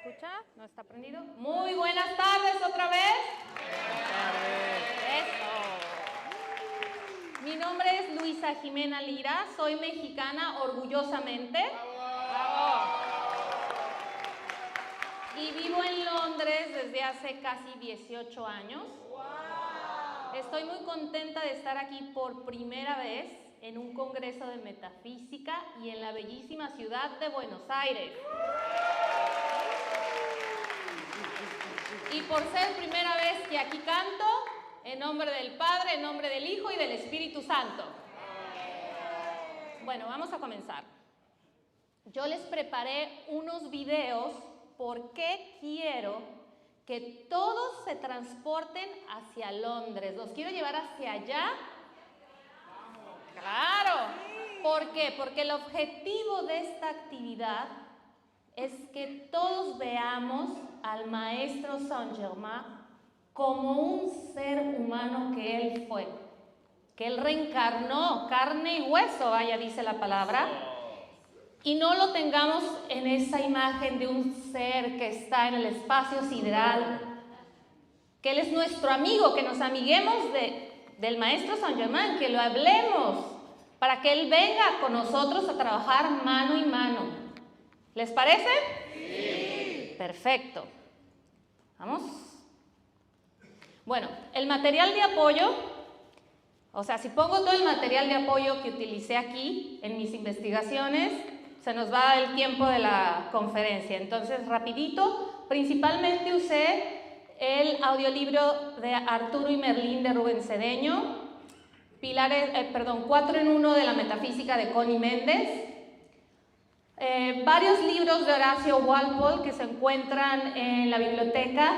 escucha? ¿No está prendido? Muy buenas tardes otra vez. Buenas tardes. Eso. Mi nombre es Luisa Jimena Lira, soy mexicana orgullosamente. ¡Bravo! Y vivo en Londres desde hace casi 18 años. Estoy muy contenta de estar aquí por primera vez en un congreso de metafísica y en la bellísima ciudad de Buenos Aires. Y por ser primera vez que aquí canto, en nombre del Padre, en nombre del Hijo y del Espíritu Santo. Bueno, vamos a comenzar. Yo les preparé unos videos porque quiero que todos se transporten hacia Londres. Los quiero llevar hacia allá. ¡Claro! ¿Por qué? Porque el objetivo de esta actividad es que todos veamos al Maestro Saint-Germain como un ser humano que él fue, que él reencarnó, carne y hueso, vaya, dice la palabra, y no lo tengamos en esa imagen de un ser que está en el espacio sideral, que él es nuestro amigo, que nos amiguemos del Maestro Saint-Germain, que lo hablemos, para que él venga con nosotros a trabajar mano y mano. ¿Les parece? Sí. Perfecto. ¿Vamos? Bueno, el material de apoyo, o sea, si pongo todo el material de apoyo que utilicé aquí en mis investigaciones, se nos va el tiempo de la conferencia. Entonces, rapidito, principalmente usé el audiolibro de Arturo y Merlín de Rubén Cedeño, 4 en 1 de la metafísica de Connie Méndez, varios libros de Horacio Walpole que se encuentran en la Biblioteca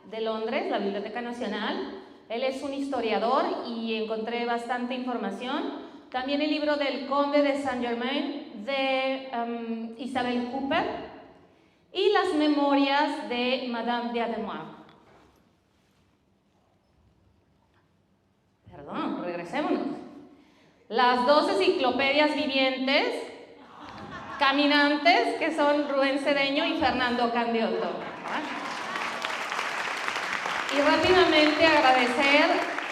de Londres, la Biblioteca Nacional. Él es un historiador y encontré bastante información. También el libro del Conde de Saint-Germain de Isabel Cooper y las memorias de Madame de Ademois. Perdón, regresémonos. Las 2 enciclopedias vivientes caminantes, que son Rubén Cedeño y Fernando Candiotto. Y rápidamente agradecer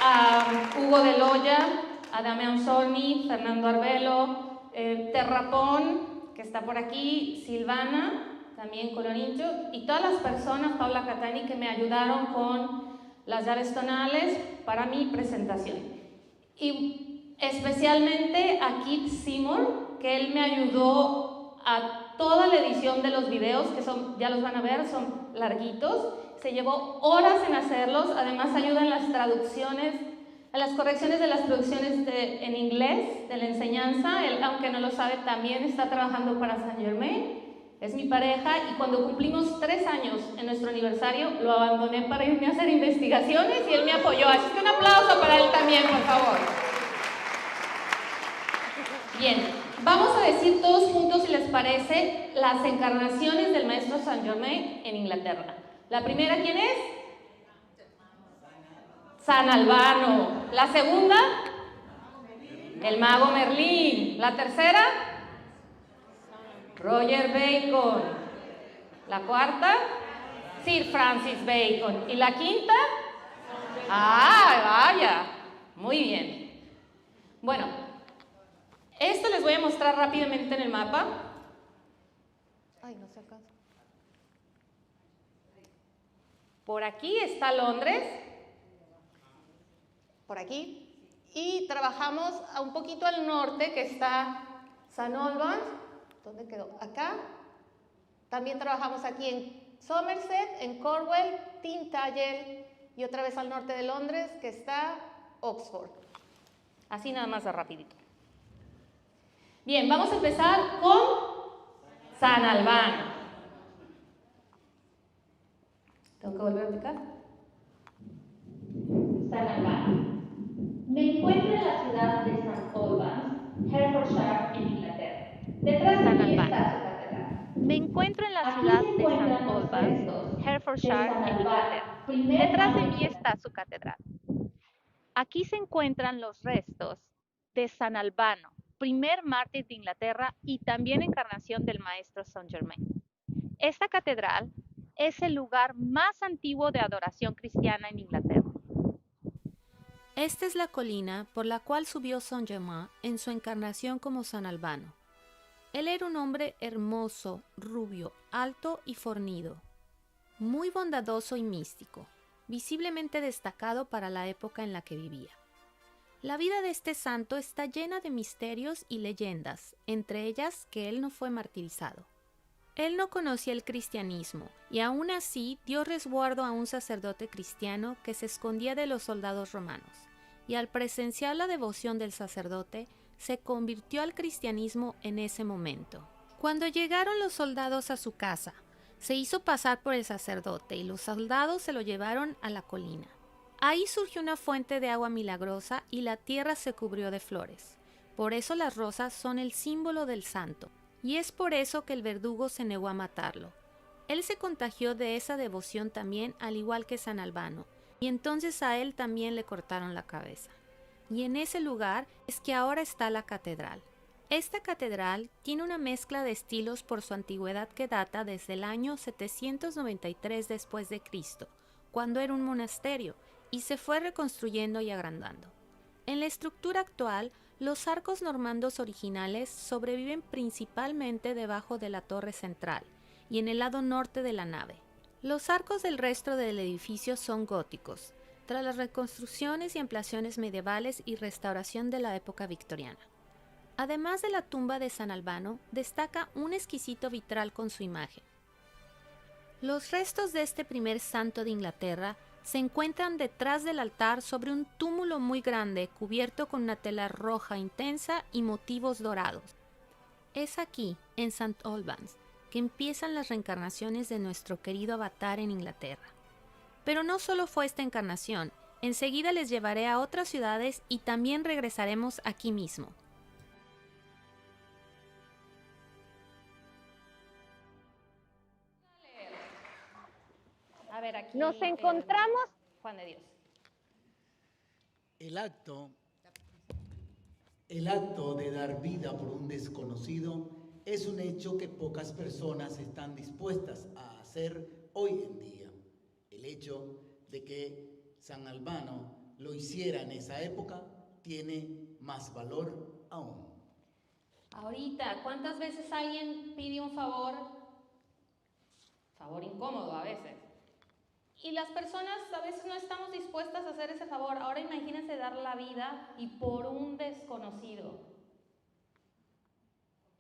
a Hugo de Loya, a Damián Solmi, Fernando Arbelo, Terrapón, que está por aquí, Silvana, también Colorincho, y todas las personas, Paula Catani, que me ayudaron con las llaves tonales para mi presentación. Y especialmente a Kip Seymour, que él me ayudó a toda la edición de los videos, que son, ya los van a ver, son larguitos. Se llevó horas en hacerlos, además ayuda en las traducciones, en las correcciones de las traducciones en inglés, de la enseñanza. Él, aunque no lo sabe, también está trabajando para Saint-Germain. Es mi pareja y cuando cumplimos 3 años en nuestro aniversario, lo abandoné para irme a hacer investigaciones y él me apoyó. Así que un aplauso para él también, por favor. Bien, vamos a decir todos juntos, si les parece, las encarnaciones del Maestro Saint-Germain en Inglaterra. La primera, ¿quién es? San Albano. La segunda, el mago Merlín. La tercera, Roger Bacon. La cuarta, Sir Francis Bacon. Y la quinta, vaya, muy bien. Bueno, esto les voy a mostrar rápidamente en el mapa. Ay, no se alcanza. Por aquí está Londres, por aquí, y trabajamos un poquito al norte, que está St. Albans. ¿Dónde quedó? Acá. También trabajamos aquí en Somerset, en Cornwall, Tintagel, y otra vez al norte de Londres, que está Oxford. Así nada más de rapidito. Bien, vamos a empezar con San Albano. ¿Tengo que volver a picar? San Albano. Me encuentro en la ciudad de St. Albans, Herefordshire, en Inglaterra. Detrás de mí está su catedral. Me encuentro en la ciudad de St. Albans, Herefordshire, en Inglaterra. Detrás de mí está su catedral. Aquí se encuentran los restos de San Albano, primer mártir de Inglaterra y también encarnación del Maestro Saint-Germain. Esta catedral es el lugar más antiguo de adoración cristiana en Inglaterra. Esta es la colina por la cual subió Saint-Germain en su encarnación como San Albano. Él era un hombre hermoso, rubio, alto y fornido, muy bondadoso y místico, visiblemente destacado para la época en la que vivía. La vida de este santo está llena de misterios y leyendas, entre ellas que él no fue martirizado. Él no conocía el cristianismo y aún así dio resguardo a un sacerdote cristiano que se escondía de los soldados romanos, y al presenciar la devoción del sacerdote, se convirtió al cristianismo en ese momento. Cuando llegaron los soldados a su casa, se hizo pasar por el sacerdote y los soldados se lo llevaron a la colina. Ahí surgió una fuente de agua milagrosa y la tierra se cubrió de flores. Por eso las rosas son el símbolo del santo. Y es por eso que el verdugo se negó a matarlo. Él se contagió de esa devoción también, al igual que San Albano, y entonces a él también le cortaron la cabeza. Y en ese lugar es que ahora está la catedral. Esta catedral tiene una mezcla de estilos por su antigüedad que data desde el año 793 después de Cristo, cuando era un monasterio, y se fue reconstruyendo y agrandando. En la estructura actual, los arcos normandos originales sobreviven principalmente debajo de la torre central y en el lado norte de la nave. Los arcos del resto del edificio son góticos, tras las reconstrucciones y ampliaciones medievales y restauración de la época victoriana. Además de la tumba de San Albano, destaca un exquisito vitral con su imagen. Los restos de este primer santo de Inglaterra se encuentran detrás del altar sobre un túmulo muy grande cubierto con una tela roja intensa y motivos dorados. Es aquí, en St. Albans, que empiezan las reencarnaciones de nuestro querido avatar en Inglaterra. Pero no solo fue esta encarnación, enseguida les llevaré a otras ciudades y también regresaremos aquí mismo. A ver, aquí Nos encontramos Juan de Dios. El acto El acto de dar vida por un desconocido es un hecho que pocas personas están dispuestas a hacer hoy en día. El hecho de que San Albano lo hiciera en esa época tiene más valor aún. Ahorita, ¿cuántas veces alguien pide un favor incómodo a veces? Y las personas a veces no estamos dispuestas a hacer ese favor. Ahora imagínense dar la vida y por un desconocido.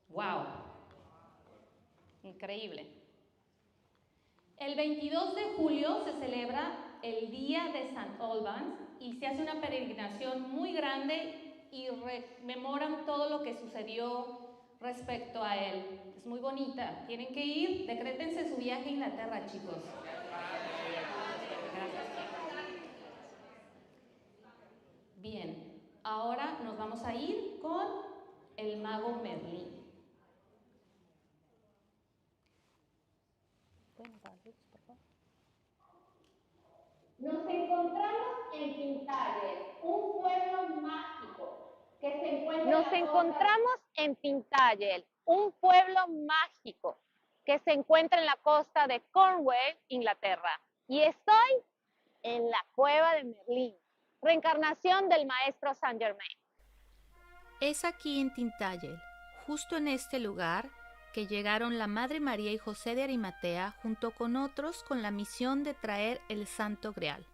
¡Wow! Increíble. El 22 de julio se celebra el Día de St. Albans y se hace una peregrinación muy grande y rememoran todo lo que sucedió respecto a él. Es muy bonita. Tienen que ir, decrétense su viaje a Inglaterra, chicos. Bien, ahora nos vamos a ir con el mago Merlín. Nos encontramos en Tintagel, un pueblo mágico que se encuentra Nos encontramos en Tintagel, un pueblo mágico que se encuentra en la costa de Cornwall, Inglaterra. Y estoy en la cueva de Merlín, reencarnación del maestro Saint Germain. Es aquí en Tintagel, justo en este lugar, que llegaron la Madre María y José de Arimatea junto con otros con la misión de traer el Santo Grial.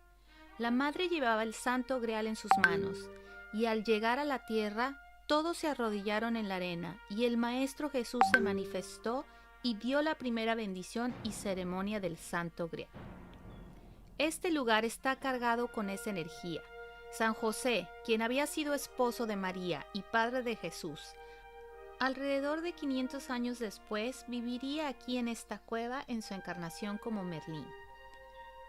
La Madre llevaba el Santo Grial en sus manos, y al llegar a la tierra, todos se arrodillaron en la arena, y el Maestro Jesús se manifestó y dio la primera bendición y ceremonia del Santo Grial. Este lugar está cargado con esa energía. San José, quien había sido esposo de María y padre de Jesús, alrededor de 500 años después viviría aquí en esta cueva en su encarnación como Merlín.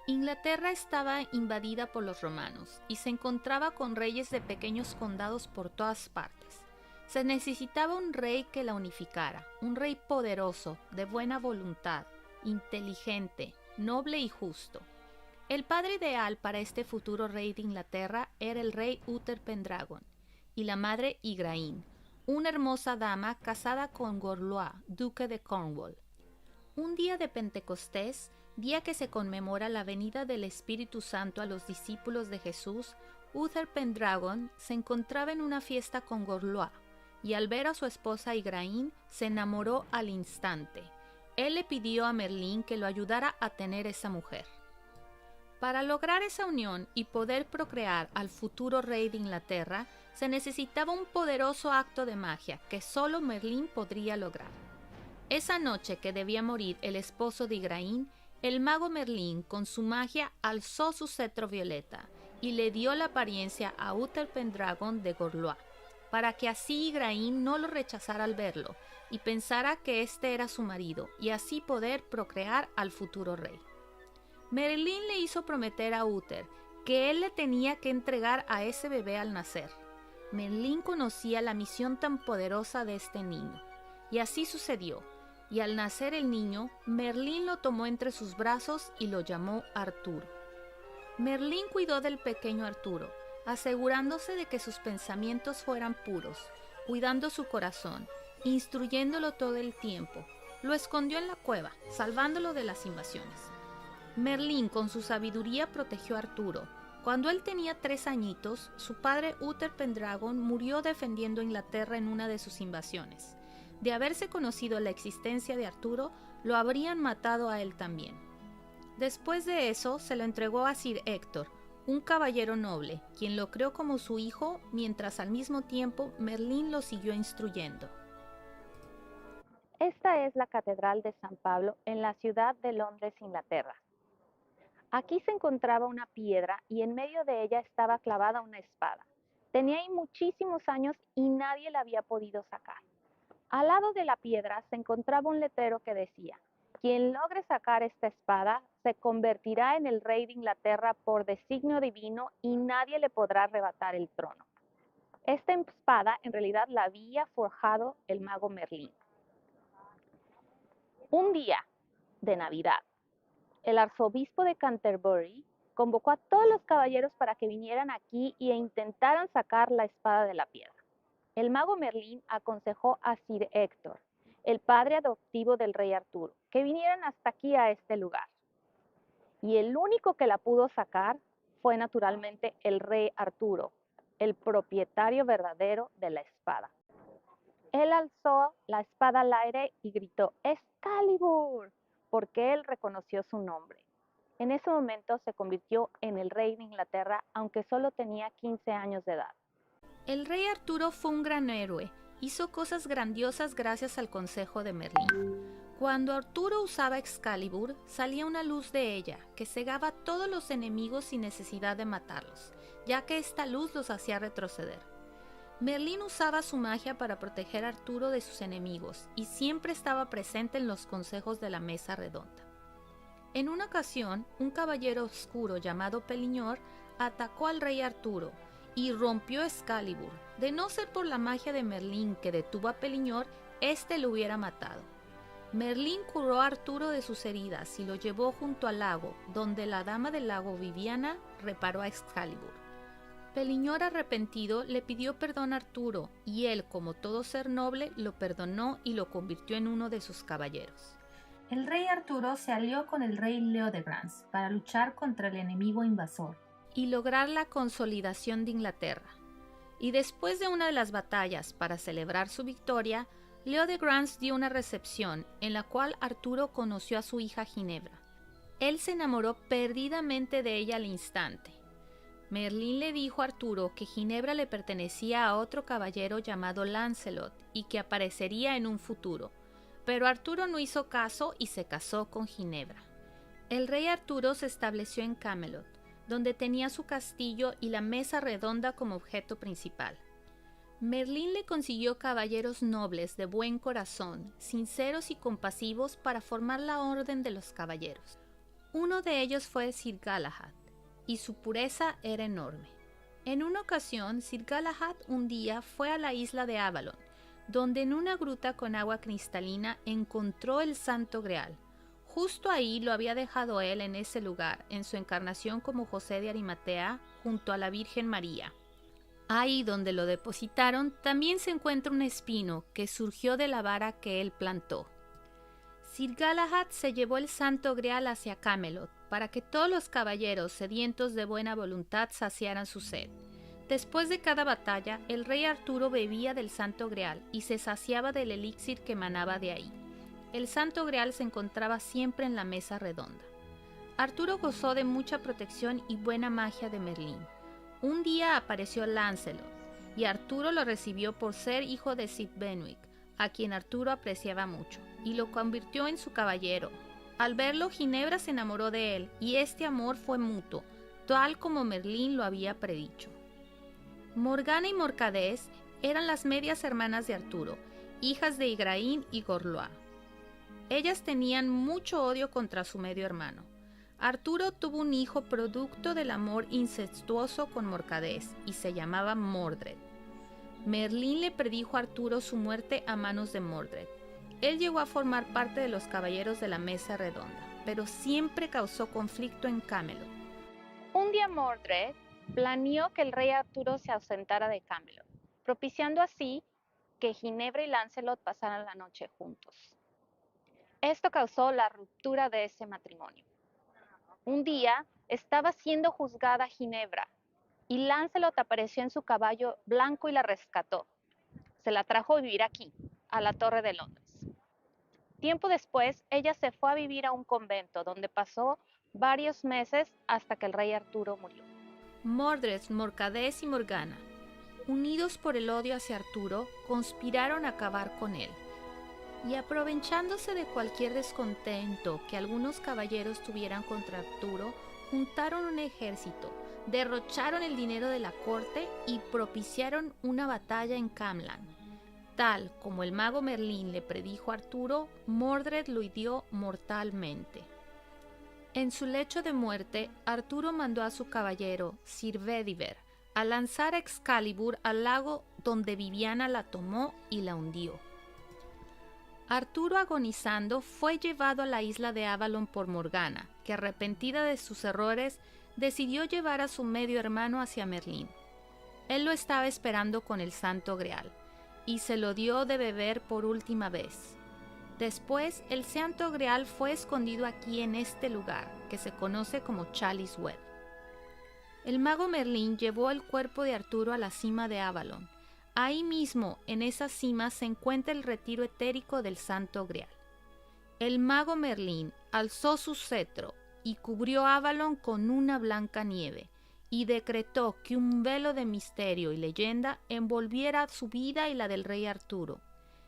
Inglaterra estaba invadida por los romanos y se encontraba con reyes de pequeños condados por todas partes. Se necesitaba un rey que la unificara, un rey poderoso, de buena voluntad, inteligente, noble y justo. El padre ideal para este futuro rey de Inglaterra era el rey Uther Pendragon y la madre Igraine, una hermosa dama casada con Gorlois, duque de Cornwall. Un día de Pentecostés, día que se conmemora la venida del Espíritu Santo a los discípulos de Jesús, Uther Pendragon se encontraba en una fiesta con Gorlois, y al ver a su esposa Igraine se enamoró al instante. Él le pidió a Merlín que lo ayudara a tener esa mujer. Para lograr esa unión y poder procrear al futuro rey de Inglaterra, se necesitaba un poderoso acto de magia que solo Merlín podría lograr. Esa noche que debía morir el esposo de Igraine, el mago Merlín con su magia alzó su cetro violeta y le dio la apariencia a Uther Pendragon de Gorlois, para que así Igraine no lo rechazara al verlo y pensara que este era su marido y así poder procrear al futuro rey. Merlín le hizo prometer a Uther que él le tenía que entregar a ese bebé al nacer. Merlín conocía la misión tan poderosa de este niño, y así sucedió, y al nacer el niño, Merlín lo tomó entre sus brazos y lo llamó Arturo. Merlín cuidó del pequeño Arturo, asegurándose de que sus pensamientos fueran puros, cuidando su corazón, instruyéndolo todo el tiempo. Lo escondió en la cueva, salvándolo de las invasiones. Merlín con su sabiduría protegió a Arturo. Cuando él tenía 3 añitos, su padre Uther Pendragon murió defendiendo Inglaterra en una de sus invasiones. De haberse conocido la existencia de Arturo, lo habrían matado a él también. Después de eso, se lo entregó a Sir Héctor, un caballero noble, quien lo creó como su hijo, mientras al mismo tiempo Merlín lo siguió instruyendo. Esta es la Catedral de San Pablo en la ciudad de Londres, Inglaterra. Aquí se encontraba una piedra y en medio de ella estaba clavada una espada. Tenía ahí muchísimos años y nadie la había podido sacar. Al lado de la piedra se encontraba un letrero que decía: quien logre sacar esta espada se convertirá en el rey de Inglaterra por designio divino y nadie le podrá arrebatar el trono. Esta espada en realidad la había forjado el mago Merlín. Un día de Navidad, el arzobispo de Canterbury convocó a todos los caballeros para que vinieran aquí e intentaran sacar la espada de la piedra. El mago Merlín aconsejó a Sir Héctor, el padre adoptivo del rey Arturo, que vinieran hasta aquí a este lugar. Y el único que la pudo sacar fue naturalmente el rey Arturo, el propietario verdadero de la espada. Él alzó la espada al aire y gritó ¡Excalibur!, porque él reconoció su nombre. En ese momento se convirtió en el rey de Inglaterra, aunque solo tenía 15 años de edad. El rey Arturo fue un gran héroe, hizo cosas grandiosas gracias al consejo de Merlín. Cuando Arturo usaba Excalibur, salía una luz de ella que cegaba a todos los enemigos sin necesidad de matarlos, ya que esta luz los hacía retroceder. Merlín usaba su magia para proteger a Arturo de sus enemigos y siempre estaba presente en los consejos de la mesa redonda. En una ocasión, un caballero oscuro llamado Peliñor atacó al rey Arturo y rompió Excalibur. De no ser por la magia de Merlín que detuvo a Peliñor, éste lo hubiera matado. Merlín curó a Arturo de sus heridas y lo llevó junto al lago, donde la dama del lago Viviana reparó a Excalibur. Peliñor, arrepentido, le pidió perdón a Arturo, y él, como todo ser noble, lo perdonó y lo convirtió en uno de sus caballeros. El rey Arturo se alió con el rey Leodegrance para luchar contra el enemigo invasor y lograr la consolidación de Inglaterra. Y después de una de las batallas para celebrar su victoria, Leodegrance dio una recepción en la cual Arturo conoció a su hija Ginebra. Él se enamoró perdidamente de ella al instante. Merlín le dijo a Arturo que Ginebra le pertenecía a otro caballero llamado Lancelot y que aparecería en un futuro, pero Arturo no hizo caso y se casó con Ginebra. El rey Arturo se estableció en Camelot, donde tenía su castillo y la mesa redonda como objeto principal. Merlín le consiguió caballeros nobles de buen corazón, sinceros y compasivos para formar la orden de los caballeros. Uno de ellos fue Sir Galahad, y su pureza era enorme. En una ocasión, Sir Galahad un día fue a la isla de Avalon, donde en una gruta con agua cristalina encontró el Santo Grial. Justo ahí lo había dejado él en ese lugar, en su encarnación como José de Arimatea, junto a la Virgen María. Ahí donde lo depositaron también se encuentra un espino que surgió de la vara que él plantó. Sir Galahad se llevó el Santo Grial hacia Camelot para que todos los caballeros sedientos de buena voluntad saciaran su sed. Después de cada batalla, el rey Arturo bebía del Santo Grial y se saciaba del elixir que emanaba de ahí. El Santo Grial se encontraba siempre en la mesa redonda. Arturo gozó de mucha protección y buena magia de Merlín. Un día apareció Lancelot, y Arturo lo recibió por ser hijo de Sir Benwick, a quien Arturo apreciaba mucho, y lo convirtió en su caballero. Al verlo, Ginebra se enamoró de él, y este amor fue mutuo, tal como Merlín lo había predicho. Morgana y Morcadés eran las medias hermanas de Arturo, hijas de Igraín y Gorlois. Ellas tenían mucho odio contra su medio hermano. Arturo tuvo un hijo producto del amor incestuoso con Morcadés y se llamaba Mordred. Merlín le predijo a Arturo su muerte a manos de Mordred. Él llegó a formar parte de los caballeros de la mesa redonda, pero siempre causó conflicto en Camelot. Un día Mordred planeó que el rey Arturo se ausentara de Camelot, propiciando así que Ginebra y Lancelot pasaran la noche juntos. Esto causó la ruptura de ese matrimonio. Un día estaba siendo juzgada Ginebra y Lancelot apareció en su caballo blanco y la rescató. Se la trajo a vivir aquí, a la Torre de Londres. Tiempo después, ella se fue a vivir a un convento donde pasó varios meses hasta que el rey Arturo murió. Mordred, Morcadés y Morgana, unidos por el odio hacia Arturo, conspiraron a acabar con él. Y aprovechándose de cualquier descontento que algunos caballeros tuvieran contra Arturo, juntaron un ejército, derrocharon el dinero de la corte y propiciaron una batalla en Camlan. Tal como el mago Merlín le predijo a Arturo, Mordred lo hirió mortalmente. En su lecho de muerte, Arturo mandó a su caballero, Sir Bedivere, a lanzar a Excalibur al lago donde Viviana la tomó y la hundió. Arturo, agonizando, fue llevado a la isla de Avalon por Morgana, que arrepentida de sus errores, decidió llevar a su medio hermano hacia Merlín. Él lo estaba esperando con el Santo Grial, y se lo dio de beber por última vez. Después, el Santo Grial fue escondido aquí en este lugar, que se conoce como Chalice Well. El mago Merlín llevó el cuerpo de Arturo a la cima de Avalon. Ahí mismo, en esa cima, se encuentra el retiro etérico del Santo Grial. El mago Merlín alzó su cetro y cubrió Avalon con una blanca nieve, y decretó que un velo de misterio y leyenda envolviera su vida y la del rey Arturo.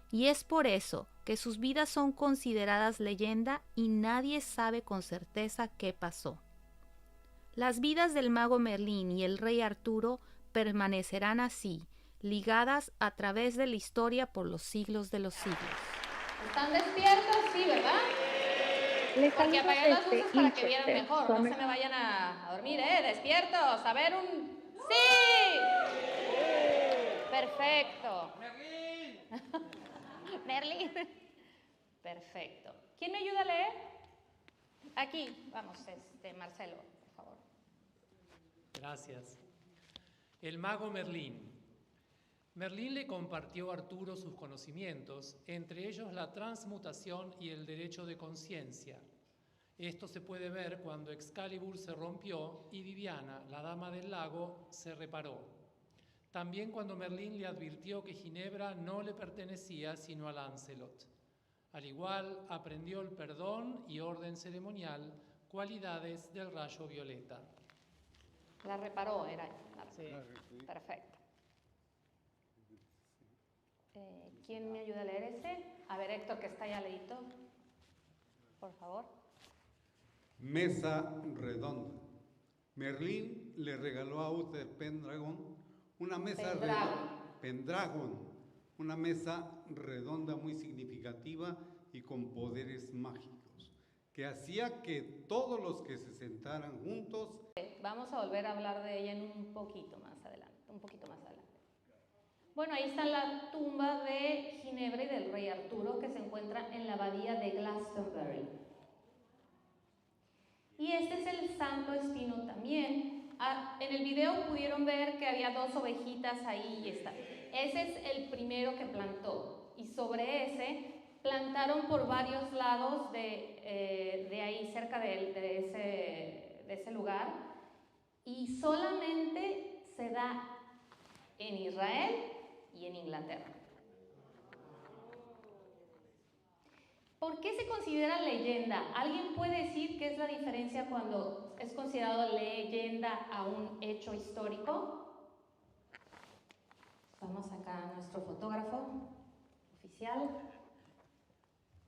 Y es por eso que sus vidas son consideradas leyenda y nadie sabe con certeza qué pasó. Las vidas del mago Merlín y el rey Arturo permanecerán así, ligadas a través de la historia por los siglos de los siglos. ¿Están despiertos? Sí, ¿verdad? Les Porque saluda apagué las desde luces para que vieran Winchester, mejor. No se me vayan a dormir, ¿eh? Despiertos. A ver un... ¡Sí! Perfecto. Merlín. Perfecto. ¿Quién me ayuda a leer? Aquí, vamos, Marcelo, por favor. Gracias. El mago Merlín. Merlín le compartió a Arturo sus conocimientos, entre ellos la transmutación y el derecho de conciencia. Esto se puede ver cuando Excalibur se rompió y Viviana, la dama del lago, se reparó. También cuando Merlín le advirtió que Ginebra no le pertenecía sino a Lancelot. Al igual, aprendió el perdón y orden ceremonial, cualidades del rayo violeta. La reparó, era. Sí. Perfecto. ¿Quién me ayuda a leer ese? A ver, Héctor, que está ya leído. Por favor. Mesa redonda. Merlín le regaló a Uther Pendragon una mesa una mesa redonda muy significativa y con poderes mágicos, que hacía que todos los que se sentaran juntos... Vamos a volver a hablar de ella en un poquito más adelante. Bueno, ahí está la tumba de Ginebra y del rey Arturo, que se encuentra en la abadía de Glastonbury. Y este es el Santo Espino también. En el video pudieron ver que había 2 ovejitas ahí y está. Ese es el primero que plantó. Y sobre ese plantaron por varios lados de ahí, cerca de ese lugar, y solamente se da en Israel y en Inglaterra. ¿Por qué se considera leyenda? ¿Alguien puede decir qué es la diferencia cuando es considerado leyenda a un hecho histórico? Vamos acá a nuestro fotógrafo oficial.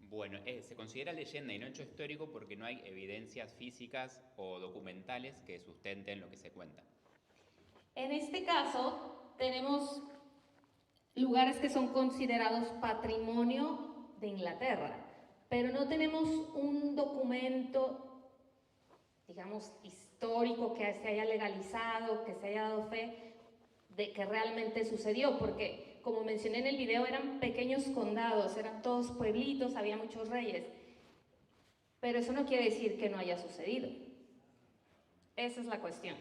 Bueno, se considera leyenda y no hecho histórico porque no hay evidencias físicas o documentales que sustenten lo que se cuenta. En este caso, tenemos lugares que son considerados patrimonio de Inglaterra, pero no tenemos un documento, digamos, histórico que se haya legalizado, que se haya dado fe de que realmente sucedió, porque como mencioné en el video, eran pequeños condados, eran todos pueblitos, había muchos reyes, pero eso no quiere decir que no haya sucedido. Esa es la cuestión.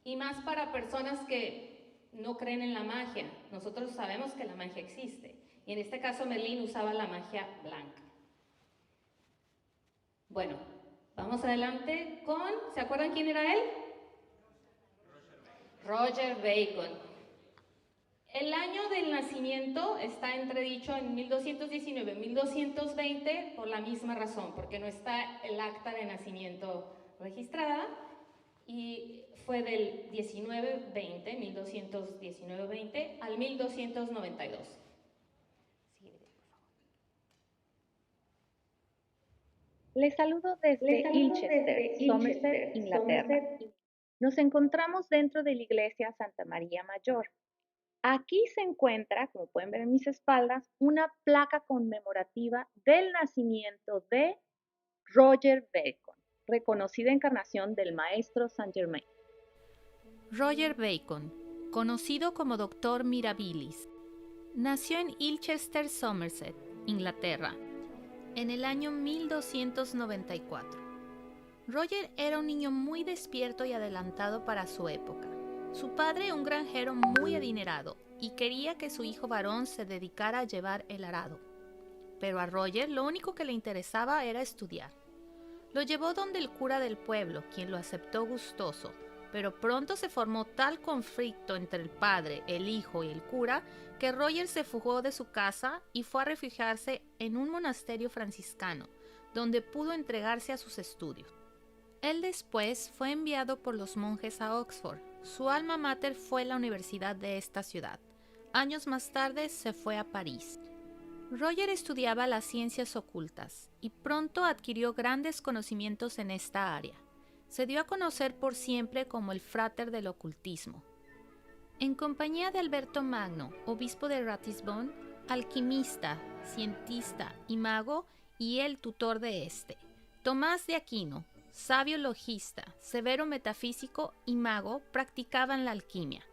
Y más para personas que no creen en la magia. Nosotros sabemos que la magia existe, y en este caso Merlín usaba la magia blanca. Bueno, vamos adelante con, ¿se acuerdan quién era él? Roger Bacon. El año del nacimiento está entredicho en 1219, 1220, por la misma razón, porque no está el acta de nacimiento registrada, y fue del 1920, 1219-20, al 1292. Les saludo desde Ilchester, Somerset, Inglaterra. Nos encontramos dentro de la iglesia Santa María Mayor. Aquí se encuentra, como pueden ver en mis espaldas, una placa conmemorativa del nacimiento de Roger Bacon, reconocida encarnación del maestro Saint Germain. Roger Bacon, conocido como Dr. Mirabilis, nació en Ilchester, Somerset, Inglaterra, en el año 1294. Roger era un niño muy despierto y adelantado para su época. Su padre, un granjero muy adinerado, y quería que su hijo varón se dedicara a llevar el arado. Pero a Roger lo único que le interesaba era estudiar. Lo llevó donde el cura del pueblo, quien lo aceptó gustoso, pero pronto se formó tal conflicto entre el padre, el hijo y el cura, que Roger se fugó de su casa y fue a refugiarse en un monasterio franciscano, donde pudo entregarse a sus estudios. Él después fue enviado por los monjes a Oxford. Su alma mater fue la universidad de esta ciudad. Años más tarde se fue a París. Roger estudiaba las ciencias ocultas y pronto adquirió grandes conocimientos en esta área. Se dio a conocer por siempre como el frater del ocultismo. En compañía de Alberto Magno, obispo de Ratisbon, alquimista, cientista y mago, y el tutor de este, Tomás de Aquino, sabio logista, severo metafísico y mago, practicaban la alquimia.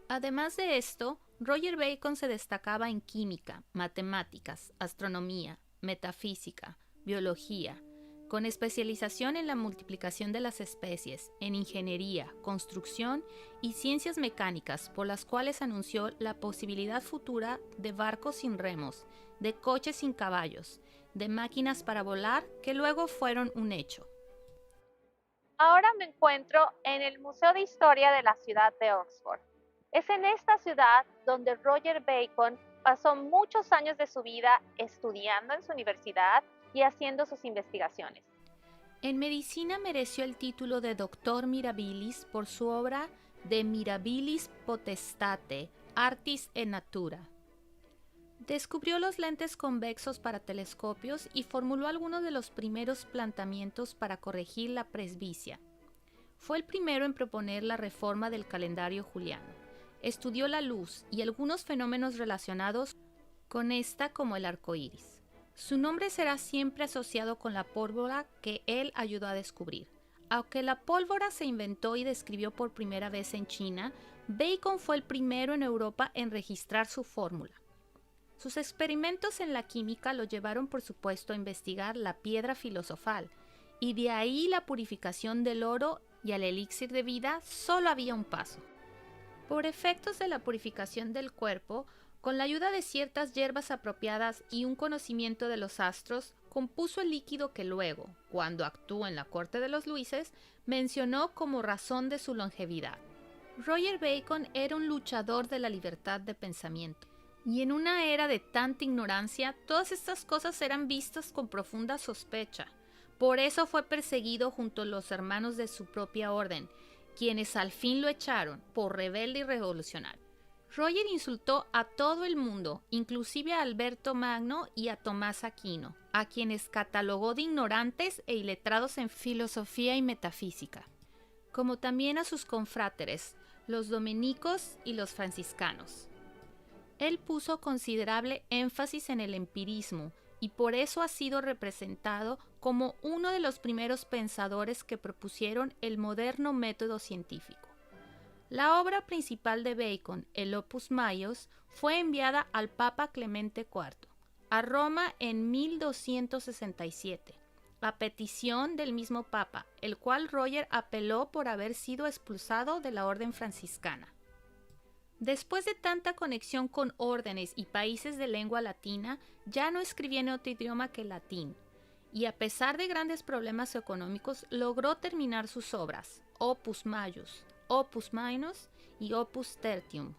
Además de esto, Roger Bacon se destacaba en química, matemáticas, astronomía, metafísica, biología, con especialización en la multiplicación de las especies, en ingeniería, construcción y ciencias mecánicas, por las cuales anunció la posibilidad futura de barcos sin remos, de coches sin caballos, de máquinas para volar, que luego fueron un hecho. Ahora me encuentro en el Museo de Historia de la ciudad de Oxford. Es en esta ciudad donde Roger Bacon pasó muchos años de su vida estudiando en su universidad y haciendo sus investigaciones. En medicina mereció el título de Doctor Mirabilis por su obra De Mirabilis Potestate, Artis et Natura. Descubrió los lentes convexos para telescopios y formuló algunos de los primeros planteamientos para corregir la presbicia. Fue el primero en proponer la reforma del calendario juliano. Estudió la luz y algunos fenómenos relacionados con esta, como el arco iris. Su nombre será siempre asociado con la pólvora que él ayudó a descubrir. Aunque la pólvora se inventó y describió por primera vez en China, Bacon fue el primero en Europa en registrar su fórmula. Sus experimentos en la química lo llevaron, por supuesto, a investigar la piedra filosofal, y de ahí la purificación del oro, y al elixir de vida solo había un paso. Por efectos de la purificación del cuerpo, Con la ayuda de ciertas hierbas apropiadas y un conocimiento de los astros, compuso el líquido que luego, cuando actuó en la corte de los Luises, mencionó como razón de su longevidad. Roger Bacon era un luchador de la libertad de pensamiento, y en una era de tanta ignorancia, todas estas cosas eran vistas con profunda sospecha. Por eso fue perseguido junto a los hermanos de su propia orden, quienes al fin lo echaron por rebelde y revolucionario. Roger insultó a todo el mundo, inclusive a Alberto Magno y a Tomás Aquino, a quienes catalogó de ignorantes e iletrados en filosofía y metafísica, como también a sus confráteres, los dominicos y los franciscanos. Él puso considerable énfasis en el empirismo y por eso ha sido representado como uno de los primeros pensadores que propusieron el moderno método científico. La obra principal de Bacon, el Opus Maius, fue enviada al Papa Clemente IV, a Roma en 1267, a petición del mismo Papa, el cual Roger apeló por haber sido expulsado de la orden franciscana. Después de tanta conexión con órdenes y países de lengua latina, ya no escribía en otro idioma que el latín, y a pesar de grandes problemas económicos, logró terminar sus obras, Opus Maius, Opus Minus y Opus Tertium.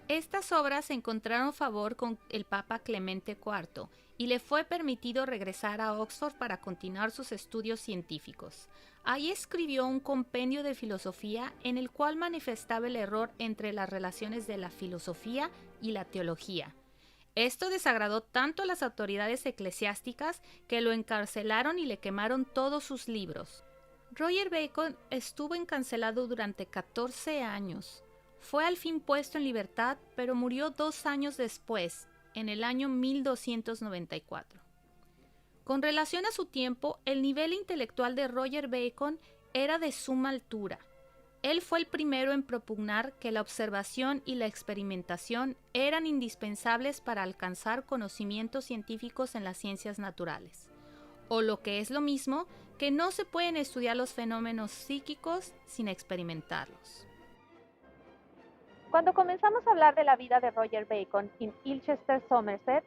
Estas obras encontraron favor con el Papa Clemente IV y le fue permitido regresar a Oxford para continuar sus estudios científicos. Ahí escribió un compendio de filosofía en el cual manifestaba el error entre las relaciones de la filosofía y la teología. Esto desagradó tanto a las autoridades eclesiásticas que lo encarcelaron y le quemaron todos sus libros. Roger Bacon estuvo encarcelado durante 14 años. Fue al fin puesto en libertad, pero murió 2 años después, en el año 1294. Con relación a su tiempo, el nivel intelectual de Roger Bacon era de suma altura. Él fue el primero en propugnar que la observación y la experimentación eran indispensables para alcanzar conocimientos científicos en las ciencias naturales, o lo que es lo mismo, que no se pueden estudiar los fenómenos psíquicos sin experimentarlos. Cuando comenzamos a hablar de la vida de Roger Bacon en Ilchester, Somerset,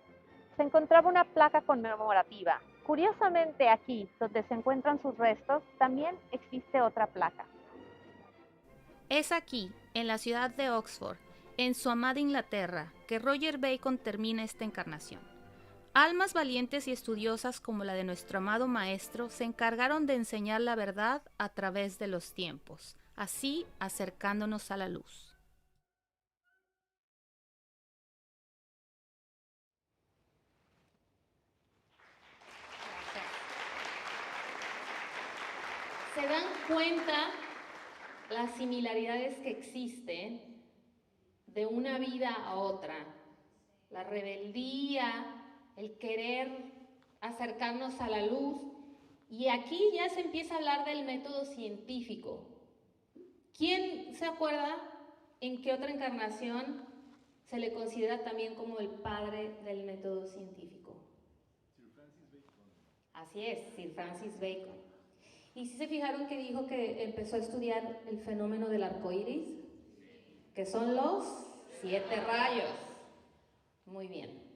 se encontraba una placa conmemorativa. Curiosamente, aquí, donde se encuentran sus restos, también existe otra placa. Es aquí, en la ciudad de Oxford, en su amada Inglaterra, que Roger Bacon termina esta encarnación. Almas valientes y estudiosas como la de nuestro amado maestro se encargaron de enseñar la verdad a través de los tiempos, así acercándonos a la luz. ¿Se dan cuenta las similaridades que existen de una vida a otra? La rebeldía, el querer acercarnos a la luz. Y aquí ya se empieza a hablar del método científico. ¿Quién se acuerda en qué otra encarnación se le considera también como el padre del método científico? Sir Francis Bacon. Así es, Sir Francis Bacon. ¿Y si se fijaron que dijo que empezó a estudiar el fenómeno del arco iris? Que son los 7 rayos. Muy bien.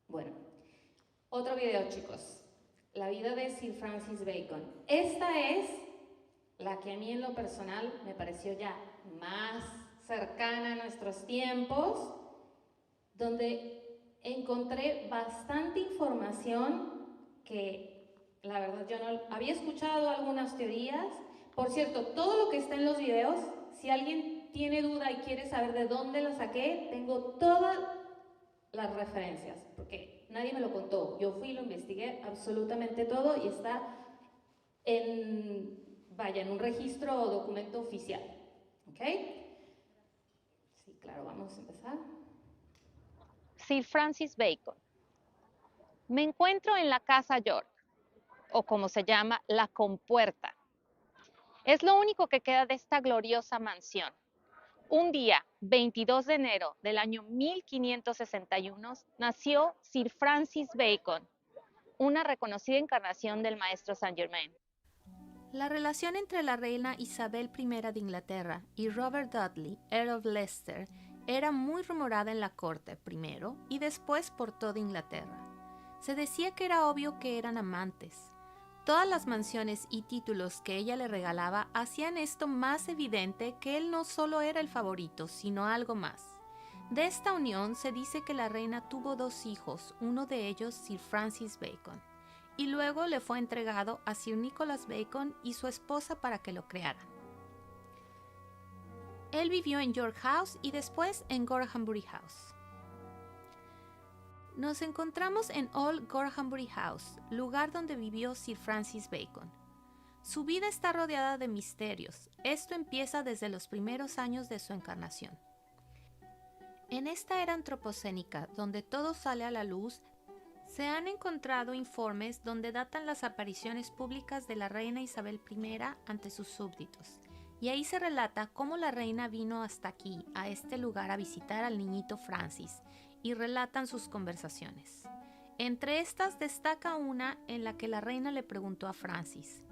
Bueno, otro video, chicos. La vida de Sir Francis Bacon. Esta es la que a mí en lo personal me pareció ya más cercana a nuestros tiempos, donde encontré bastante información que la verdad yo no había escuchado algunas teorías. Por cierto, todo lo que está en los videos, si alguien tiene duda y quiere saber de dónde lo saqué, tengo todas las referencias, porque nadie me lo contó. Yo fui y lo investigué absolutamente todo y está en un registro o documento oficial. ¿Ok? Sí, claro, vamos a empezar. Sir Francis Bacon. Me encuentro en la Casa York, o como se llama, la Compuerta. Es lo único que queda de esta gloriosa mansión. Un día, 22 de enero del año 1561, nació Sir Francis Bacon, una reconocida encarnación del maestro Saint Germain. La relación entre la reina Isabel I de Inglaterra y Robert Dudley, Earl of Leicester, Era muy rumorada en la corte primero y después por toda Inglaterra. Se decía que era obvio que eran amantes. Todas las mansiones y títulos que ella le regalaba hacían esto más evidente que él no solo era el favorito, sino algo más. De esta unión se dice que la reina tuvo 2 hijos, uno de ellos Sir Francis Bacon, y luego le fue entregado a Sir Nicholas Bacon y su esposa para que lo crearan. Él vivió en York House y después en Gorhambury House. Nos encontramos en Old Gorhambury House, lugar donde vivió Sir Francis Bacon. Su vida está rodeada de misterios. Esto empieza desde los primeros años de su encarnación. En esta era antropocénica, donde todo sale a la luz, se han encontrado informes donde datan las apariciones públicas de la reina Isabel I ante sus súbditos. Y ahí se relata cómo la reina vino hasta aquí, a este lugar, a visitar al niñito Francis, y relatan sus conversaciones. Entre estas destaca una en la que la reina le preguntó a Francis: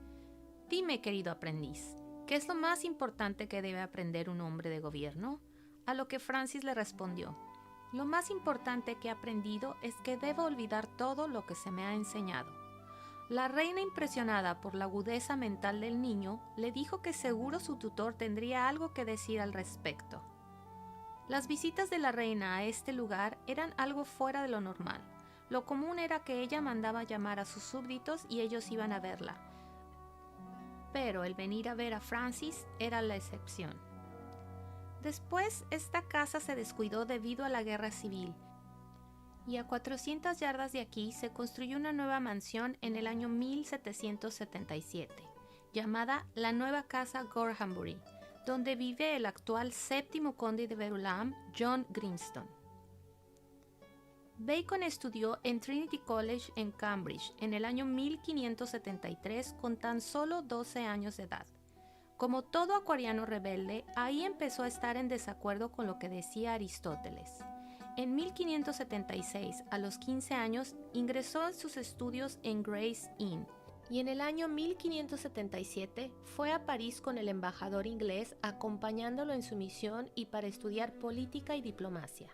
«Dime, querido aprendiz, ¿qué es lo más importante que debe aprender un hombre de gobierno?». A lo que Francis le respondió: «Lo más importante que he aprendido es que debo olvidar todo lo que se me ha enseñado». La reina, impresionada por la agudeza mental del niño, le dijo que seguro su tutor tendría algo que decir al respecto. Las visitas de la reina a este lugar eran algo fuera de lo normal. Lo común era que ella mandaba llamar a sus súbditos y ellos iban a verla. Pero el venir a ver a Francis era la excepción. Después, esta casa se descuidó debido a la guerra civil, y a 400 yardas de aquí se construyó una nueva mansión en el año 1777, llamada la Nueva Casa Gorhambury, donde vive el actual 7º conde de Verulam, John Grimstone. Bacon estudió en Trinity College en Cambridge en el año 1573 con tan solo 12 años de edad. Como todo acuariano rebelde, ahí empezó a estar en desacuerdo con lo que decía Aristóteles. En 1576, a los 15 años, ingresó en sus estudios en Gray's Inn, y en el año 1577 fue a París con el embajador inglés acompañándolo en su misión y para estudiar política y diplomacia.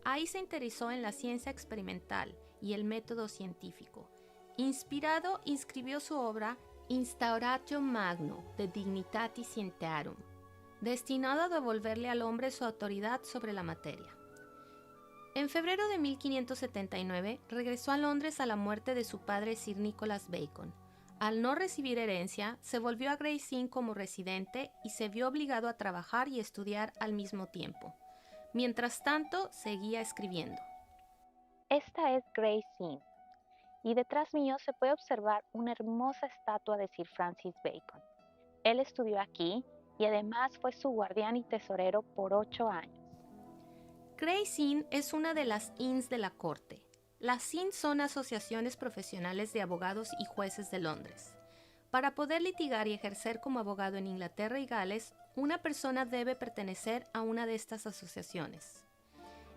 Ahí se interesó en la ciencia experimental y el método científico. Inspirado, inscribió su obra Instauratio Magno de Dignitatis Scientiarum, destinado a devolverle al hombre su autoridad sobre la materia. En febrero de 1579 regresó a Londres a la muerte de su padre Sir Nicholas Bacon. Al no recibir herencia, se volvió a Gray's Inn como residente y se vio obligado a trabajar y estudiar al mismo tiempo. Mientras tanto, seguía escribiendo. Esta es Gray's Inn, y detrás mío se puede observar una hermosa estatua de Sir Francis Bacon. Él estudió aquí y además fue su guardián y tesorero por 8 años. Gray's Inn es una de las inns de la corte. Las inns son asociaciones profesionales de abogados y jueces de Londres. Para poder litigar y ejercer como abogado en Inglaterra y Gales, una persona debe pertenecer a una de estas asociaciones.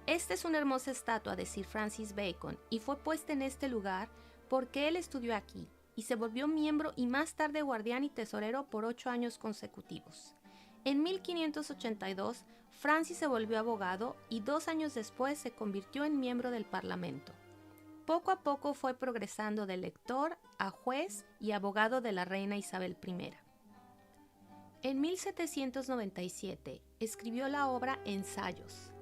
Esta es una hermosa estatua de Sir Francis Bacon y fue puesta en este lugar porque él estudió aquí y se volvió miembro y más tarde guardián y tesorero por 8 años consecutivos. En 1582, Francis se volvió abogado y 2 años después se convirtió en miembro del Parlamento. Poco a poco fue progresando de lector a juez y abogado de la reina Isabel I. En 1797 escribió la obra Ensayos,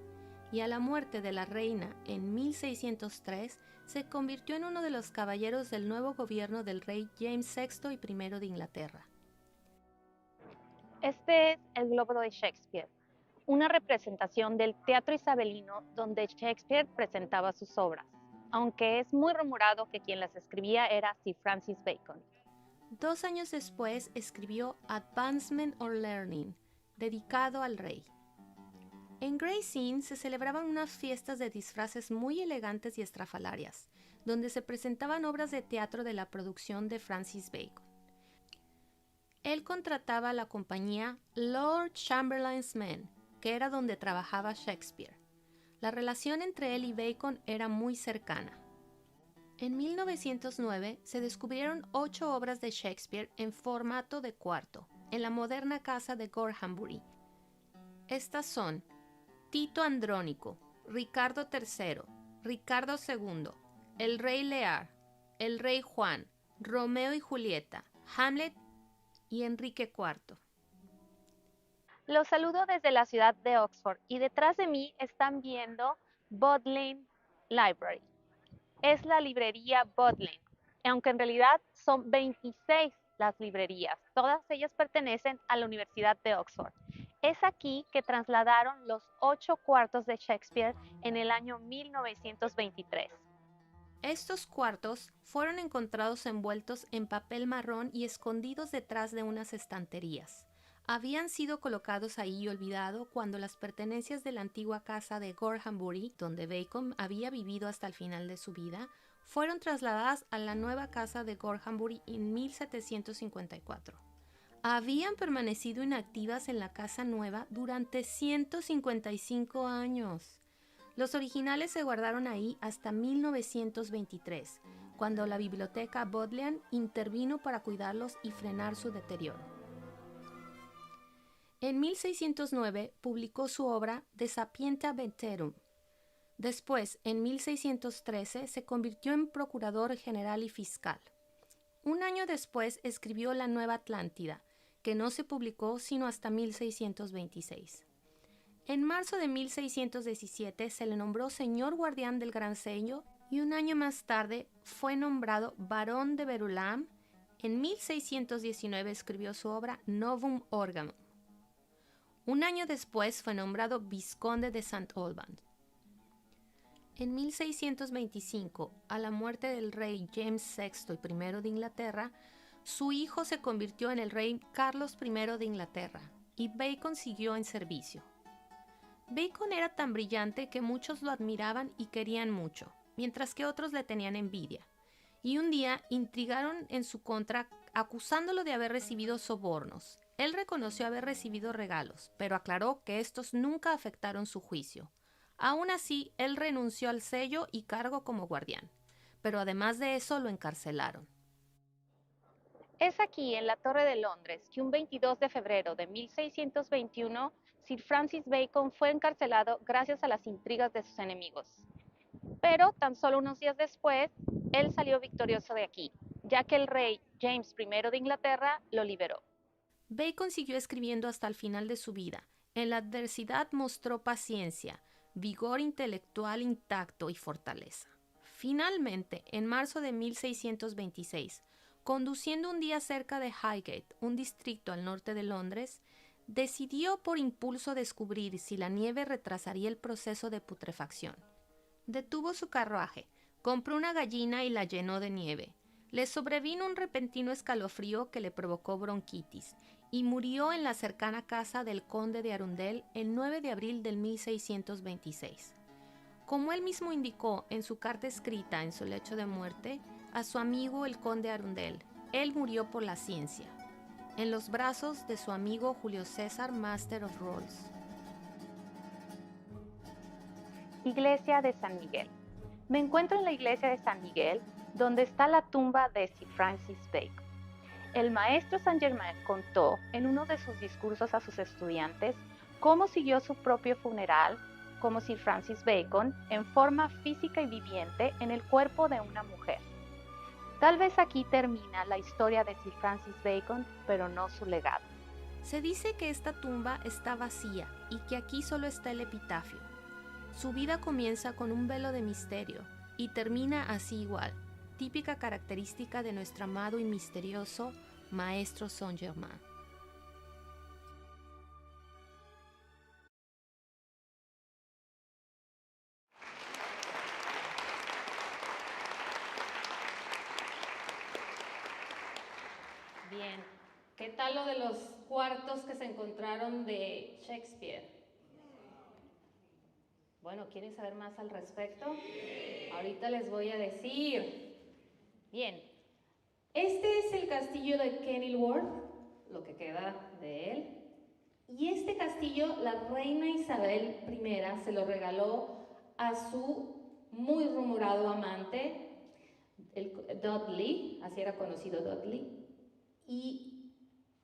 y a la muerte de la reina en 1603 se convirtió en uno de los caballeros del nuevo gobierno del rey James VI y I de Inglaterra. Este es el Globo de Shakespeare, una representación del teatro isabelino donde Shakespeare presentaba sus obras, aunque es muy rumorado que quien las escribía era Sir Francis Bacon. 2 años después escribió Advancement or Learning, dedicado al rey. En Gray's Inn se celebraban unas fiestas de disfraces muy elegantes y estrafalarias, donde se presentaban obras de teatro de la producción de Francis Bacon. Él contrataba a la compañía Lord Chamberlain's Men, que era donde trabajaba Shakespeare. La relación entre él y Bacon era muy cercana. En 1909 se descubrieron 8 obras de Shakespeare en formato de cuarto, en la moderna casa de Gorhambury. Estas son Tito Andrónico, Ricardo III, Ricardo II, el rey Lear, el rey Juan, Romeo y Julieta, Hamlet y Enrique IV. Los saludo desde la ciudad de Oxford y detrás de mí están viendo Bodleian Library. Es la librería Bodleian, aunque en realidad son 26 las librerías. Todas ellas pertenecen a la Universidad de Oxford. Es aquí que trasladaron los 8 cuartos de Shakespeare en el año 1923. Estos cuartos fueron encontrados envueltos en papel marrón y escondidos detrás de unas estanterías. Habían sido colocados ahí y olvidado cuando las pertenencias de la antigua casa de Gorhambury, donde Bacon había vivido hasta el final de su vida, fueron trasladadas a la nueva casa de Gorhambury en 1754. Habían permanecido inactivas en la casa nueva durante 155 años. Los originales se guardaron ahí hasta 1923, cuando la biblioteca Bodleian intervino para cuidarlos y frenar su deterioro. En 1609 publicó su obra De Sapientia Veterum. Después, en 1613, se convirtió en procurador general y fiscal. Un año después escribió La Nueva Atlántida, que no se publicó sino hasta 1626. En marzo de 1617 se le nombró señor guardián del Gran Sello y un año más tarde fue nombrado barón de Verulam. En 1619 escribió su obra Novum Organum. Un año después fue nombrado vizconde de St. Albans. En 1625, a la muerte del rey James VI y I de Inglaterra, su hijo se convirtió en el rey Carlos I de Inglaterra y Bacon siguió en servicio. Bacon era tan brillante que muchos lo admiraban y querían mucho, mientras que otros le tenían envidia. Y un día intrigaron en su contra acusándolo de haber recibido sobornos. Él reconoció haber recibido regalos, pero aclaró que estos nunca afectaron su juicio. Aún así, él renunció al sello y cargo como guardián, pero además de eso lo encarcelaron. Es aquí, en la Torre de Londres, que un 22 de febrero de 1621, Sir Francis Bacon fue encarcelado gracias a las intrigas de sus enemigos. Pero tan solo unos días después, él salió victorioso de aquí, ya que el rey James I de Inglaterra lo liberó. Bacon siguió escribiendo hasta el final de su vida. En la adversidad mostró paciencia, vigor intelectual intacto y fortaleza. Finalmente, en marzo de 1626, conduciendo un día cerca de Highgate, un distrito al norte de Londres, decidió por impulso descubrir si la nieve retrasaría el proceso de putrefacción. Detuvo su carruaje, compró una gallina y la llenó de nieve. Le sobrevino un repentino escalofrío que le provocó bronquitis y murió en la cercana casa del conde de Arundel el 9 de abril del 1626. Como él mismo indicó en su carta escrita en su lecho de muerte a su amigo el conde Arundel, él murió por la ciencia, en los brazos de su amigo Julio César, Master of Rolls. Iglesia de San Miguel. Me encuentro en la iglesia de San Miguel, donde está la tumba de Sir Francis Bacon. El maestro Saint-Germain contó en uno de sus discursos a sus estudiantes cómo siguió su propio funeral como Sir Francis Bacon en forma física y viviente en el cuerpo de una mujer. Tal vez aquí termina la historia de Sir Francis Bacon, pero no su legado. Se dice que esta tumba está vacía y que aquí solo está el epitafio. Su vida comienza con un velo de misterio y termina así igual, típica característica de nuestro amado y misterioso maestro Saint-Germain. Bien, ¿qué tal lo de los cuartos que se encontraron de Shakespeare? Bueno, ¿quieren saber más al respecto? Ahorita les voy a decir. Bien, este es el castillo de Kenilworth, lo que queda de él. Y este castillo, la reina Isabel I se lo regaló a su muy rumorado amante, el Dudley, así era conocido Dudley. Y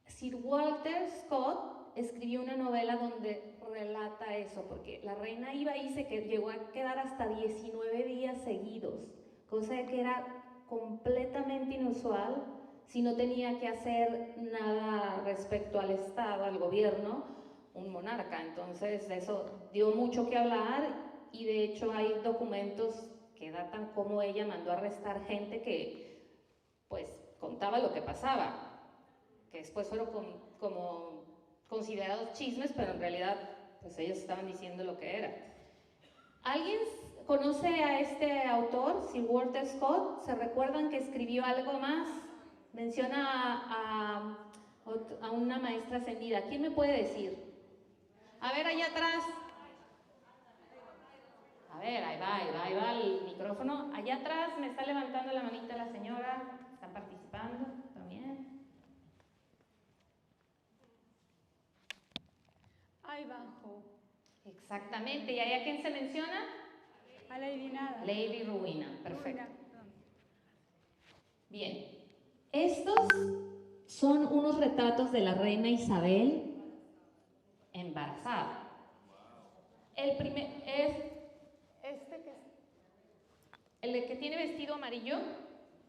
Sir Walter Scott escribió una novela donde relata eso, porque la reina iba y llegó a quedar hasta 19 días seguidos, cosa que era completamente inusual si no tenía que hacer nada respecto al Estado, al gobierno, un monarca. Entonces eso dio mucho que hablar y de hecho hay documentos que datan cómo ella mandó a arrestar gente que pues contaba lo que pasaba, que después fueron como considerados chismes, pero en realidad pues ellos estaban diciendo lo que era. ¿Alguien conoce a este autor, Sir Walter Scott? ¿Se recuerdan que escribió algo más? Menciona a una maestra ascendida. ¿Quién me puede decir? A ver, allá atrás. A ver, ahí va el micrófono. Allá atrás me está levantando la manita la señora. Está participando también. Ahí abajo. Exactamente. ¿Y ahí a quién se menciona? A Lady Nada. Lady Rowena. Perfecto. Rowena, perdón. Bien. Estos son unos retratos de la reina Isabel embarazada. El primer es este que es el de que tiene vestido amarillo.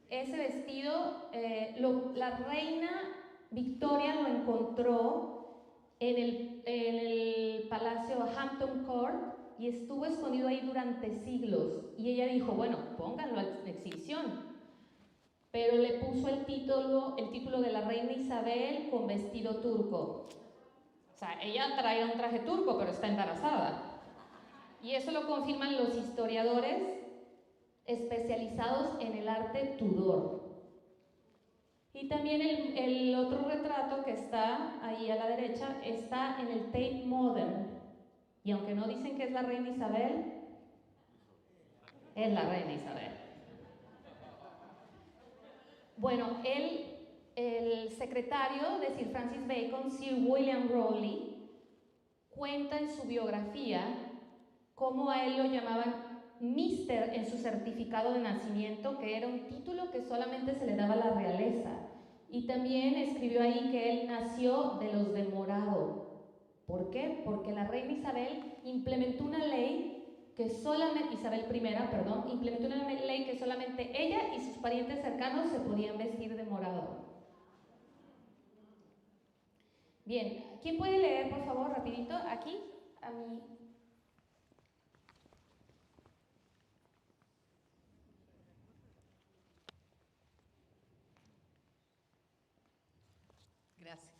Ese vestido la reina Victoria lo encontró en el palacio Hampton Court y estuvo escondido ahí durante siglos. Y ella dijo, bueno, pónganlo en exhibición. Pero le puso el título de la reina Isabel con vestido turco. O sea, ella trae un traje turco, pero está embarazada. Y eso lo confirman los historiadores especializados en el arte Tudor. Y también el otro retrato que está ahí a la derecha está en el Tate Modern. Y aunque no dicen que es la reina Isabel, es la reina Isabel. Bueno, el secretario de Sir Francis Bacon, Sir William Rowley, cuenta en su biografía cómo a él lo llamaban Mister en su certificado de nacimiento, que era un título que solamente se le daba a la realeza. Y también escribió ahí que él nació de los de morado. ¿Por qué? Porque la reina Isabel implementó una ley que solamente, implementó una ley que solamente ella y sus parientes cercanos se podían vestir de morado. Bien, ¿quién puede leer, por favor, rapidito? Aquí, a mí. Gracias.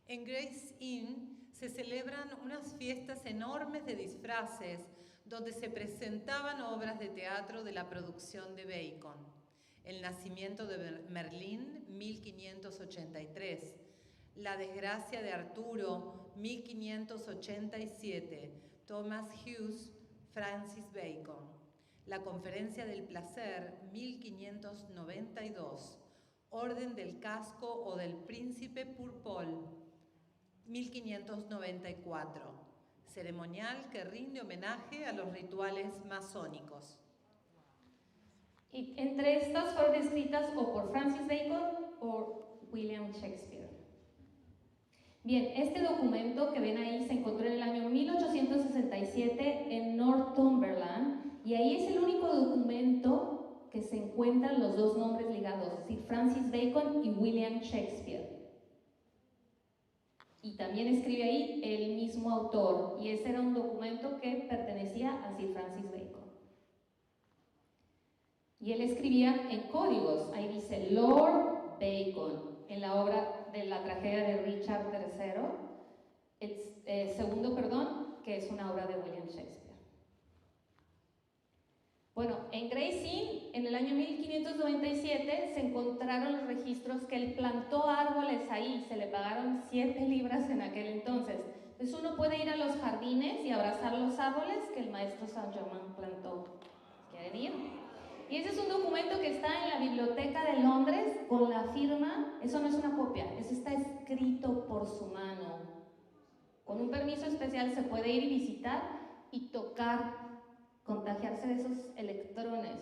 En Gray's Inn se celebran unas fiestas enormes de disfraces donde se presentaban obras de teatro de la producción de Bacon. El nacimiento de Merlín, 1583. La desgracia de Arturo, 1587. Thomas Hughes, Francis Bacon. La conferencia del placer, 1592. Orden del Casco o del Príncipe Purpol, 1594. Ceremonial que rinde homenaje a los rituales masónicos. Y entre estas fueron escritas o por Francis Bacon o William Shakespeare. Bien, este documento que ven ahí se encontró en el año 1867 en Northumberland y ahí es el único documento que se encuentran los dos nombres ligados, es decir, Francis Bacon y William Shakespeare. Y también escribe ahí el mismo autor, y ese era un documento que pertenecía a Sir Francis Bacon. Y él escribía en códigos, ahí dice Lord Bacon, en la obra de la tragedia de Richard III, que es una obra de William Shakespeare. Bueno, en Gray's Inn, en el año 1597, se encontraron los registros que él plantó árboles ahí, se le pagaron 7 libras en aquel entonces. Entonces uno puede ir a los jardines y abrazar los árboles que el maestro Saint-Germain plantó. ¿Quieren ir? Y ese es un documento que está en la Biblioteca de Londres con la firma, eso no es una copia, eso está escrito por su mano. Con un permiso especial se puede ir y visitar y tocar, contagiarse de esos electrones.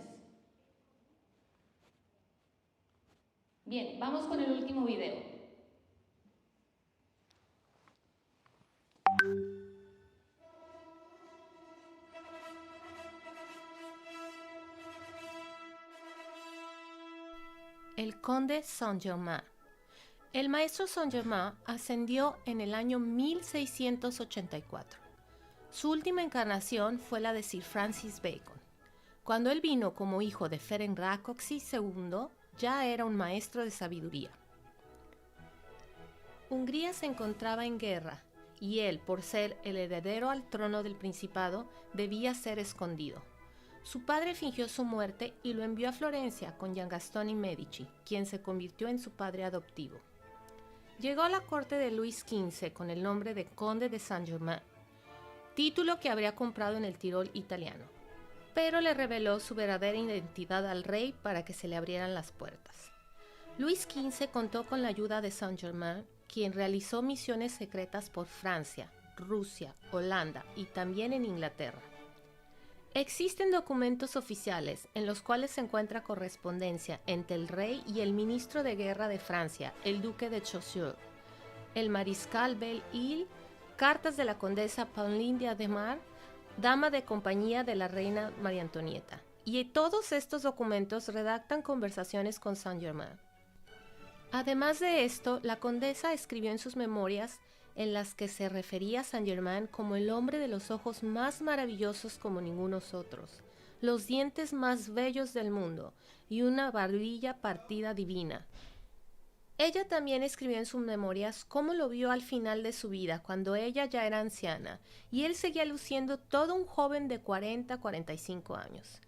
Bien, vamos con el último video. el conde Saint-Germain. El maestro Saint-Germain ascendió en el año 1684. Su última encarnación fue la de Sir Francis Bacon. Cuando él vino como hijo de Ferenc Rákóczi II, ya era un maestro de sabiduría. Hungría se encontraba en guerra y él, por ser el heredero al trono del principado, debía ser escondido. Su padre fingió su muerte y lo envió a Florencia con Giangastoni Medici, quien se convirtió en su padre adoptivo. Llegó a la corte de Luis XV con el nombre de Conde de Saint-Germain, título que habría comprado en el Tirol italiano, pero le reveló su verdadera identidad al rey para que se le abrieran las puertas. Luis XV contó con la ayuda de Saint-Germain, quien realizó misiones secretas por Francia, Rusia, Holanda y también en Inglaterra. Existen documentos oficiales en los cuales se encuentra correspondencia entre el rey y el ministro de guerra de Francia, el duque de Choiseul, el mariscal Belle-Île, cartas de la condesa Pauline de Adhemar, dama de compañía de la reina María Antonieta, y todos estos documentos redactan conversaciones con Saint-Germain. Además de esto, la condesa escribió en sus memorias en las que se refería a Saint-Germain como el hombre de los ojos más maravillosos como ningunos otros, los dientes más bellos del mundo y una barbilla partida divina. Ella también escribió en sus memorias cómo lo vio al final de su vida, cuando ella ya era anciana, y él seguía luciendo todo un joven de 40-45 años.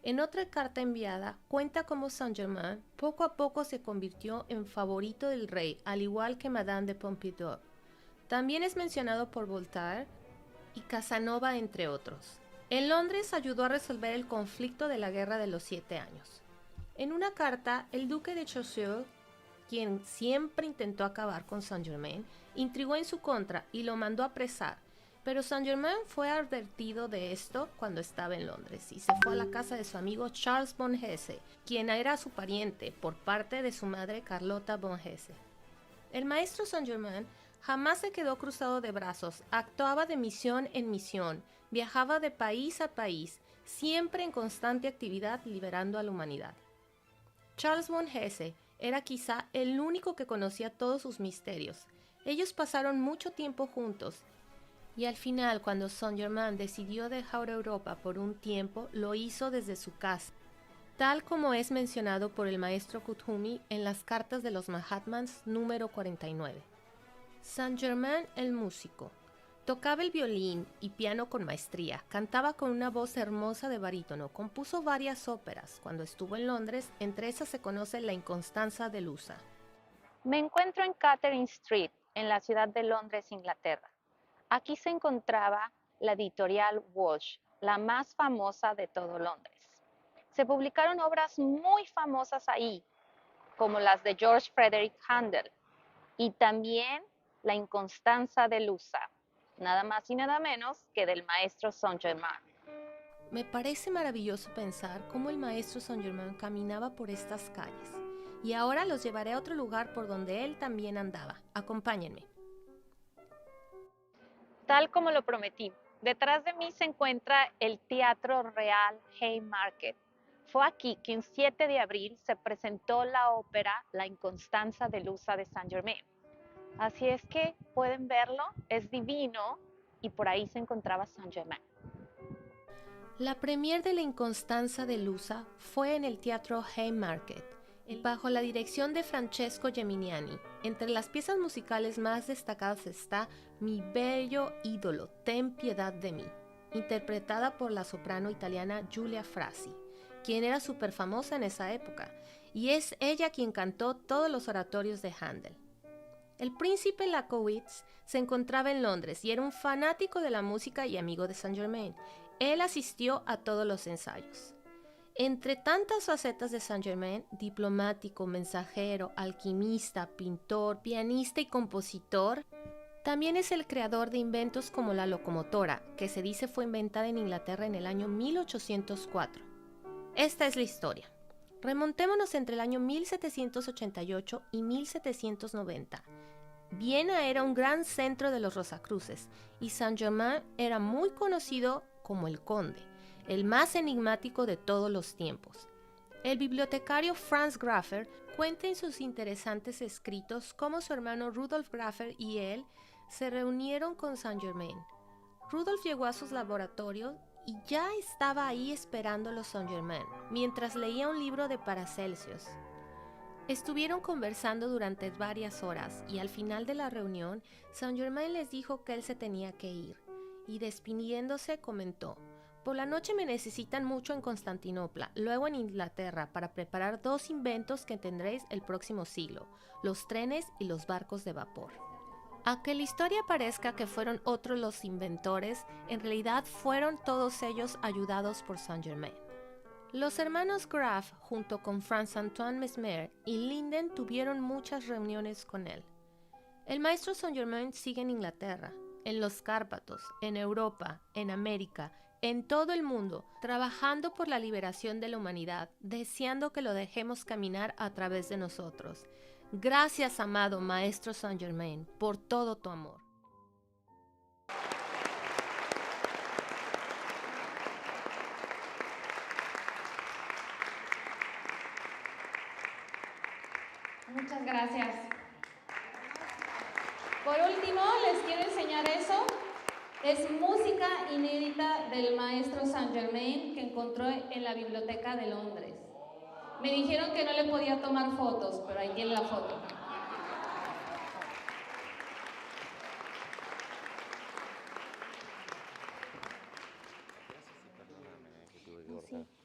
En otra carta enviada, cuenta cómo Saint-Germain poco a poco se convirtió en favorito del rey, al igual que Madame de Pompadour. También es mencionado por Voltaire y Casanova, entre otros. En Londres ayudó a resolver el conflicto de la Guerra de los 7 años. En una carta, el duque de Choiseul, quien siempre intentó acabar con Saint-Germain, intrigó en su contra y lo mandó a apresar, pero Saint-Germain fue advertido de esto cuando estaba en Londres y se fue a la casa de su amigo Charles von Hesse, quien era su pariente por parte de su madre Carlota von Hesse. El maestro Saint-Germain jamás se quedó cruzado de brazos, actuaba de misión en misión, viajaba de país a país, siempre en constante actividad liberando a la humanidad. Charles von Hesse era quizá el único que conocía todos sus misterios. Ellos pasaron mucho tiempo juntos y al final, cuando Saint-Germain decidió dejar Europa por un tiempo, lo hizo desde su casa, tal como es mencionado por el maestro Kuthumi en las cartas de los Mahatmas número 49. Saint-Germain, el músico, tocaba el violín y piano con maestría, cantaba con una voz hermosa de barítono, compuso varias óperas. Cuando estuvo en Londres, entre esas se conoce La Inconstanza de Lusa. Me encuentro en Catherine Street, en la ciudad de Londres, Inglaterra. Aquí se encontraba la editorial Walsh, la más famosa de todo Londres. Se publicaron obras muy famosas ahí, como las de George Frederick Handel, y también La Inconstanza de Lusa, nada más y nada menos que del maestro Saint-Germain. Me parece maravilloso pensar cómo el maestro Saint-Germain caminaba por estas calles. Y ahora los llevaré a otro lugar por donde él también andaba. Acompáñenme. Tal como lo prometí, detrás de mí se encuentra el Teatro Real Haymarket. Fue aquí que un 7 de abril se presentó la ópera La Inconstanza de Lusa de Saint-Germain. Así es que pueden verlo, es divino, y por ahí se encontraba Saint-Germain. La premier de La Inconstanza de Lusa fue en el Teatro Haymarket, bajo la dirección de Francesco Geminiani. Entre las piezas musicales más destacadas está Mi bello ídolo, ten piedad de mí, interpretada por la soprano italiana Giulia Frasi, quien era súper famosa en esa época, y es ella quien cantó todos los oratorios de Handel. El príncipe Lacowitz se encontraba en Londres y era un fanático de la música y amigo de Saint-Germain. Él asistió a todos los ensayos. Entre tantas facetas de Saint-Germain, diplomático, mensajero, alquimista, pintor, pianista y compositor, también es el creador de inventos como la locomotora, que se dice fue inventada en Inglaterra en el año 1804. Esta es la historia. Remontémonos entre el año 1788 y 1790. Viena era un gran centro de los Rosacruces y Saint-Germain era muy conocido como el Conde, el más enigmático de todos los tiempos. El bibliotecario Franz Graffer cuenta en sus interesantes escritos cómo su hermano Rudolf Graffer y él se reunieron con Saint-Germain. Rudolf llegó a sus laboratorios y ya estaba ahí esperándolo Saint-Germain, mientras leía un libro de Paracelsius. Estuvieron conversando durante varias horas y al final de la reunión, Saint-Germain les dijo que él se tenía que ir, y despidiéndose comentó: «Por la noche me necesitan mucho en Constantinopla, luego en Inglaterra, para preparar 2 inventos que tendréis el próximo siglo, los trenes y los barcos de vapor». Aunque la historia parezca que fueron otros los inventores, en realidad fueron todos ellos ayudados por Saint-Germain. Los hermanos Graf, junto con Franz-Antoine Mesmer y Linden, tuvieron muchas reuniones con él. El maestro Saint-Germain sigue en Inglaterra, en los Cárpatos, en Europa, en América, en todo el mundo, trabajando por la liberación de la humanidad, deseando que lo dejemos caminar a través de nosotros. Gracias, amado Maestro Saint-Germain, por todo tu amor. Muchas gracias. Por último, les quiero enseñar eso. Es música inédita del maestro Saint-Germain que encontró en la Biblioteca de Londres. Me dijeron que no le podía tomar fotos, pero ahí tiene la foto. Perdóname que tuve que cortar.